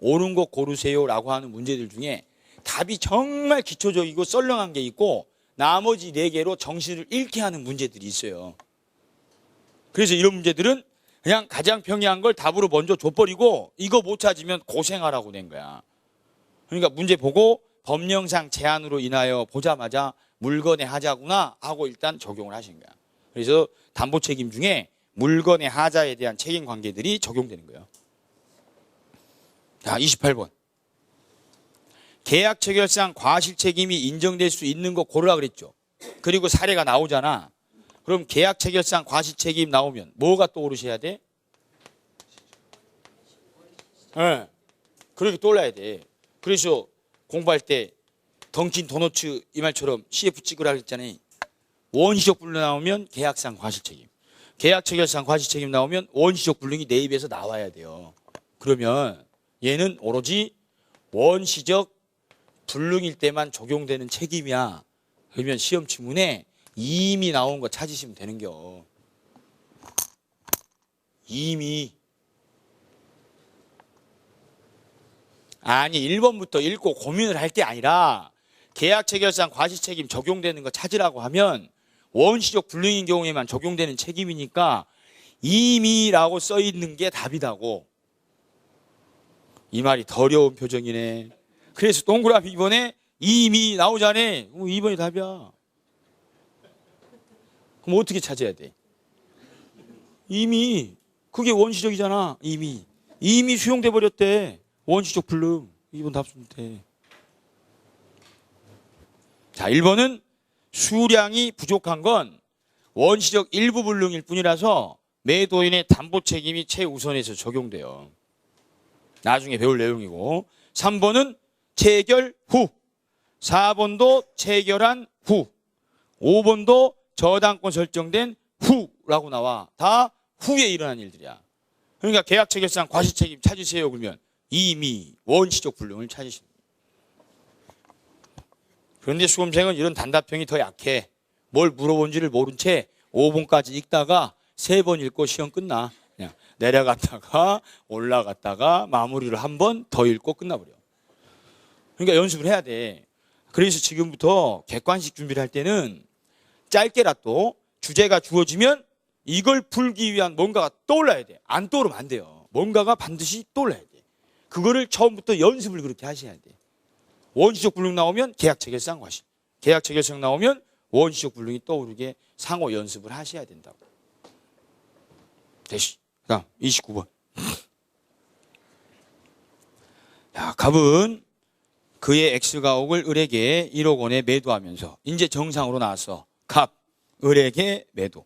옳은 거 고르세요라고 하는 문제들 중에 답이 정말 기초적이고 썰렁한 게 있고 나머지 4개로 정신을 잃게 하는 문제들이 있어요. 그래서 이런 문제들은 그냥 가장 평이한 걸 답으로 먼저 줘버리고 이거 못 찾으면 고생하라고 된 거야. 그러니까 문제 보고 법령상 제한으로 인하여 보자마자 물건의 하자구나 하고 일단 적용을 하신 거야. 그래서 담보 책임 중에 물건의 하자에 대한 책임 관계들이 적용되는 거예요. 자, 28번. 계약 체결상 과실 책임이 인정될 수 있는 거 고르라 그랬죠. 그리고 사례가 나오잖아. 그럼 계약 체결상 과실 책임 나오면 뭐가 떠오르셔야 돼? 네. 그렇게 떠올라야 돼. 그래서 공부할 때 던킨 도너츠 이 말처럼 CF 찍으라 그랬잖아요. 원시적 불능 나오면 계약상 과실 책임. 계약 체결상 과실 책임 나오면 원시적 불능이 내 입에서 나와야 돼요. 그러면 얘는 오로지 원시적 불능일 때만 적용되는 책임이야. 그러면 시험 지문에 이미 나온 거 찾으시면 되는겨. 이미. 아니 1번부터 읽고 고민을 할 게 아니라 계약 체결상 과실 책임 적용되는 거 찾으라고 하면 원시적 불능인 경우에만 적용되는 책임이니까 이미라고 써 있는 게 답이다고. 이 말이 더 어려운 표정이네. 그래서 동그라미 2번에 이미 나오잖아. 2번이 답이야. 그럼 어떻게 찾아야 돼? 이미. 그게 원시적이잖아. 이미 수용돼 버렸대. 원시적 불능. 2번 답 쓰면 돼. 자, 1번은 수량이 부족한 건 원시적 일부 불능일 뿐이라서 매도인의 담보 책임이 최우선에서 적용돼요. 나중에 배울 내용이고. 3번은 체결 후. 4번도 체결한 후. 5번도 저당권 설정된 후라고 나와. 다 후에 일어난 일들이야. 그러니까 계약 체결상 과실 책임 찾으세요. 그러면 이미 원시적 불능을 찾으십니다. 그런데 수험생은 이런 단답형이 더 약해. 뭘 물어본지를 모른 채 5번까지 읽다가 3번 읽고 시험 끝나. 그냥 내려갔다가 올라갔다가 마무리를 한 번 더 읽고 끝나버려. 그러니까 연습을 해야 돼. 그래서 지금부터 객관식 준비를 할 때는 짧게라도 주제가 주어지면 이걸 풀기 위한 뭔가가 떠올라야 돼. 안 떠오르면 안 돼요. 뭔가가 반드시 떠올라야 돼. 그거를 처음부터 연습을 그렇게 하셔야 돼. 원시적 불능 나오면 계약 체결상 과실. 계약 체결상 나오면 원시적 불능이 떠오르게 상호 연습을 하셔야 된다고. 대시. 그다음 29번. 야, 갑은 그의 X가옥을 을에게 1억 원에 매도하면서 이제 정상으로 나왔어. 갑, 을에게 매도.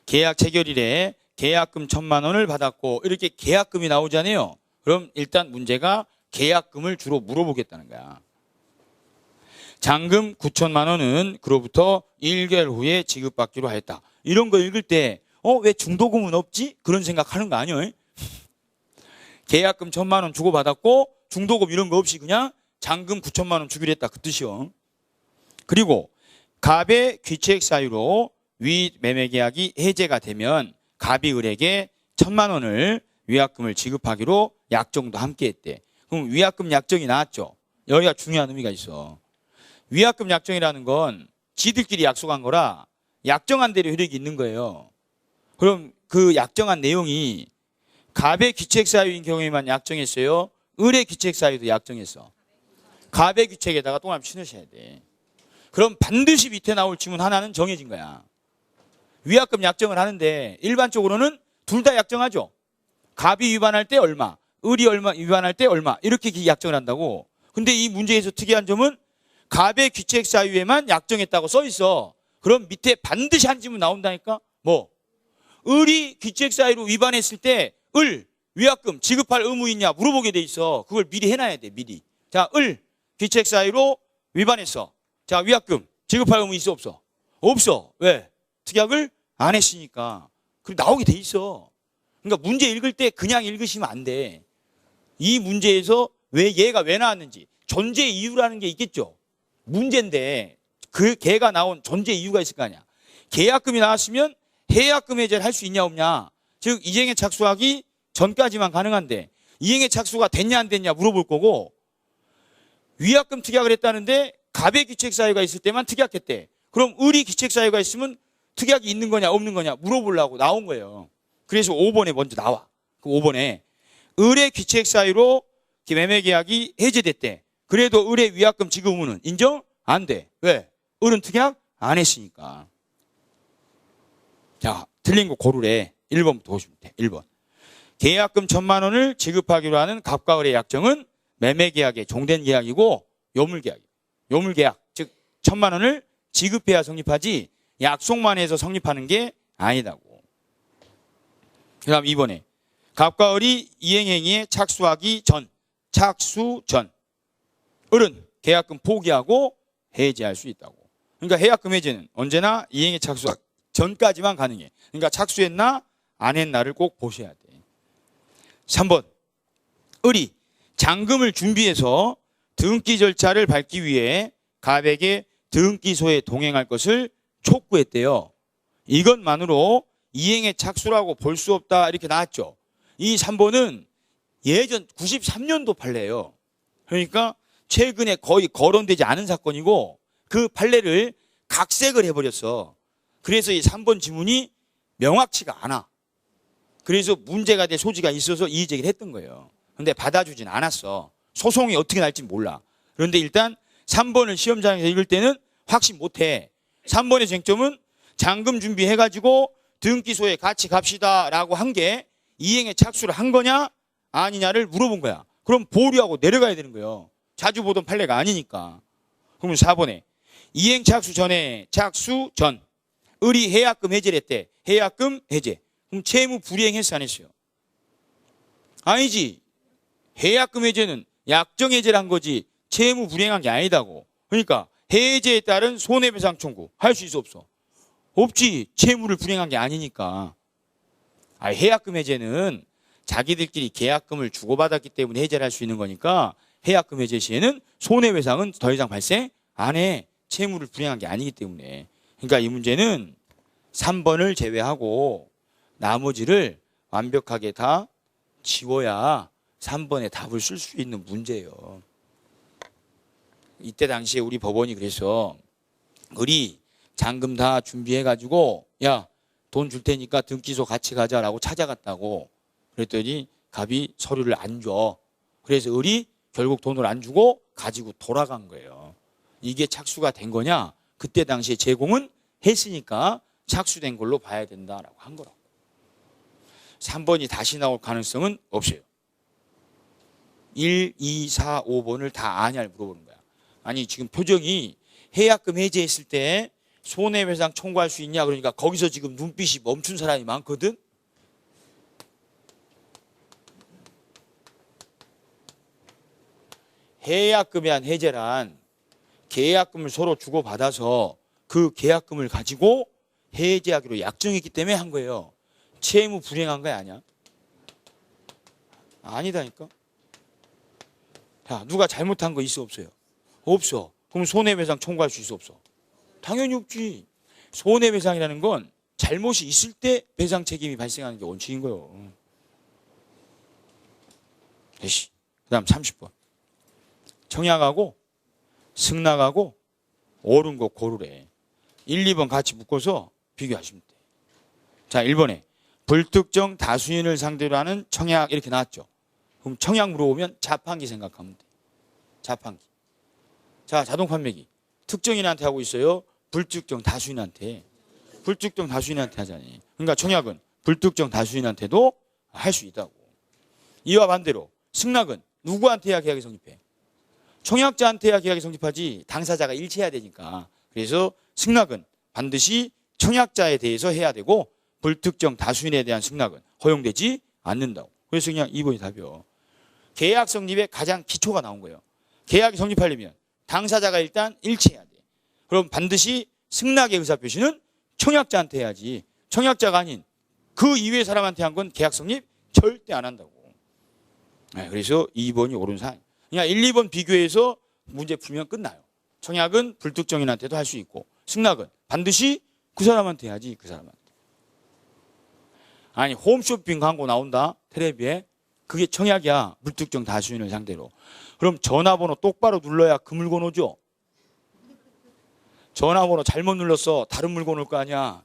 계약 체결일에 계약금 1,000만 원을 받았고 이렇게 계약금이 나오잖아요. 그럼 일단 문제가 계약금을 주로 물어보겠다는 거야. 잔금 9천만 원은 그로부터 1개월 후에 지급받기로 하였다. 이런 거 읽을 때 왜 중도금은 없지? 그런 생각하는 거 아니에요? 계약금 1,000만 원 주고받았고 중도금 이런 거 없이 그냥 잔금 9천만 원 주기로 했다. 그 뜻이요. 그리고 갑의 귀책 사유로 위 매매 계약이 해제가 되면 갑이 을에게 1,000만 원을 위약금을 지급하기로 약정도 함께 했대. 그럼 위약금 약정이 나왔죠. 여기가 중요한 의미가 있어. 위약금 약정이라는 건 지들끼리 약속한 거라 약정한 대로 효력이 있는 거예요. 그럼 그 약정한 내용이 갑의 귀책 사유인 경우에만 약정했어요? 을의 귀책 사유도 약정했어. 갑의 귀책에다가 동그라미 치으셔야 돼. 그럼 반드시 밑에 나올 지문 하나는 정해진 거야. 위약금 약정을 하는데 일반적으로는 둘 다 약정하죠. 갑이 위반할 때 얼마, 을이 얼마 위반할 때 얼마 이렇게 약정을 한다고. 근데 이 문제에서 특이한 점은 갑의 귀책 사유에만 약정했다고 써 있어. 그럼 밑에 반드시 한 지문 나온다니까? 뭐? 을이 귀책 사유로 위반했을 때 을 위약금 지급할 의무 있냐 물어보게 돼 있어. 그걸 미리 해놔야 돼. 미리. 자, 을 귀책 사유로 위반했어. 자, 위약금 지급할 의무 있어 없어? 없어. 왜? 특약을 안 했으니까. 그리고 나오게 돼 있어. 그러니까 문제 읽을 때 그냥 읽으시면 안 돼. 이 문제에서 왜 얘가 왜 나왔는지 존재 이유라는 게 있겠죠. 문제인데 그 걔가 나온 존재 이유가 있을 거 아니야. 계약금이 나왔으면 해약금 해제를 할 수 있냐 없냐. 즉 이쟁에 착수하기 전까지만 가능한데 이행의 착수가 됐냐 안 됐냐 물어볼 거고, 위약금 특약을 했다는데 갑의 귀책 사유가 있을 때만 특약했대. 그럼 을이 귀책 사유가 있으면 특약이 있는 거냐 없는 거냐 물어보려고 나온 거예요. 그래서 5번에 먼저 나와. 그 5번에 을의 귀책 사유로 매매 계약이 해제됐대. 그래도 을의 위약금 지급 의무는 인정? 안 돼. 왜? 을은 특약 안 했으니까. 자, 틀린 거 고르래. 1번부터 보시면 돼. 1번. 계약금 1,000만 원을 지급하기로 하는 갑과 을의 약정은 매매 계약의 종된 계약이고 요물계약. 요물계약, 즉 1,000만 원을 지급해야 성립하지 약속만 해서 성립하는 게 아니다고. 그 다음 2번에 갑과 을이 이행행위에 착수하기 전, 착수 전 을은 계약금 포기하고 해지할 수 있다고. 그러니까 계약금 해지는 언제나 이행에 착수하기 전까지만 가능해. 그러니까 착수했나 안 했나를 꼭 보셔야 돼. 3번 을이 잔금을 준비해서 등기 절차를 밟기 위해 갑에게 등기소에 동행할 것을 촉구했대요. 이것만으로 이행의 착수라고 볼 수 없다 이렇게 나왔죠. 이 3번은 예전 93년도 판례예요. 그러니까 최근에 거의 거론되지 않은 사건이고 그 판례를 각색을 해버렸어. 그래서 이 3번 지문이 명확치가 않아. 그래서 문제가 될 소지가 있어서 이의제기를 했던 거예요. 근데 받아주진 않았어. 소송이 어떻게 날지 몰라. 그런데 일단 3번을 시험장에서 읽을 때는 확신 못해. 3번의 쟁점은 잔금 준비해가지고 등기소에 같이 갑시다 라고 한 게 이행에 착수를 한 거냐 아니냐를 물어본 거야. 그럼 보류하고 내려가야 되는 거예요. 자주 보던 판례가 아니니까. 그러면 4번에 이행 착수 전에 착수 전 을이 해약금 해제를 했대. 해약금 해제. 그럼 채무 불이행했어 안 했어요? 아니지. 해약금 해제는 약정 해제를 한 거지 채무 불이행한 게 아니다고. 그러니까 해제에 따른 손해배상 청구 할 수 있어 없어? 없지. 채무를 불이행한 게 아니니까. 해약금 해제는 자기들끼리 계약금을 주고받았기 때문에 해제를 할 수 있는 거니까 해약금 해제 시에는 손해배상은 더 이상 발생 안 해. 채무를 불이행한 게 아니기 때문에. 그러니까 이 문제는 3번을 제외하고 나머지를 완벽하게 다 지워야 3번에 답을 쓸 수 있는 문제예요. 이때 당시에 우리 법원이 그래서 을이 잔금 다 준비해가지고 야, 돈 줄 테니까 등기소 같이 가자라고 찾아갔다고. 그랬더니 갑이 서류를 안 줘. 그래서 을이 결국 돈을 안 주고 가지고 돌아간 거예요. 이게 착수가 된 거냐? 그때 당시에 제공은 했으니까 착수된 걸로 봐야 된다라고 한 거라고. 3번이 다시 나올 가능성은 없어요. 1, 2, 4, 5번을 다 아냐를 물어보는 거야. 아니 지금 표정이 해약금 해제했을 때 손해배상 청구할 수 있냐 그러니까 거기서 지금 눈빛이 멈춘 사람이 많거든. 해약금에 대한 해제란 계약금을 서로 주고받아서 그 계약금을 가지고 해제하기로 약정했기 때문에 한 거예요. 채무 불이행한 거 아니야? 아니다니까. 자, 누가 잘못한 거 있어 없어요? 없어. 그럼 손해배상 청구할 수 있어 없어? 당연히 없지. 손해배상이라는 건 잘못이 있을 때 배상 책임이 발생하는 게 원칙인 거예요. 그 다음 30번. 청약하고 승낙하고 옳은 거 고르래. 1, 2번 같이 묶어서 비교하시면 돼. 자, 1번에 불특정 다수인을 상대로 하는 청약 이렇게 나왔죠. 그럼 청약 물어보면 자판기 생각하면 돼. 자판기. 자, 자동 판매기. 특정인한테 하고 있어요? 불특정 다수인한테. 불특정 다수인한테 하자니. 그러니까 청약은 불특정 다수인한테도 할 수 있다고. 이와 반대로 승낙은 누구한테 해야 계약이 성립해? 청약자한테 해야 계약이 성립하지 당사자가 일치해야 되니까. 그래서 승낙은 반드시 청약자에 대해서 해야 되고 불특정 다수인에 대한 승낙은 허용되지 않는다고. 그래서 그냥 2번이 답이요. 계약 성립의 가장 기초가 나온 거예요. 계약이 성립하려면 당사자가 일단 일치해야 돼. 그럼 반드시 승낙의 의사표시는 청약자한테 해야지. 청약자가 아닌 그 이외의 사람한테 한 건 계약 성립 절대 안 한다고. 그래서 2번이 옳은 사항. 그냥 1, 2번 비교해서 문제 풀면 끝나요. 청약은 불특정인한테도 할 수 있고 승낙은 반드시 그 사람한테 해야지. 그 사람한테. 아니 홈쇼핑 광고 나온다 텔레비에. 그게 청약이야. 불특정 다수인을 상대로. 그럼 전화번호 똑바로 눌러야 그 물건 오죠. 전화번호 잘못 눌렀어. 다른 물건 올 거 아니야.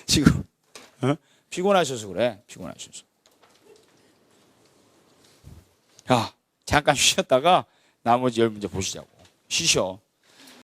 지금 피곤하셔서 그래. 피곤하셔서. 야, 잠깐 쉬었다가 나머지 10문제 보시자고. 쉬셔.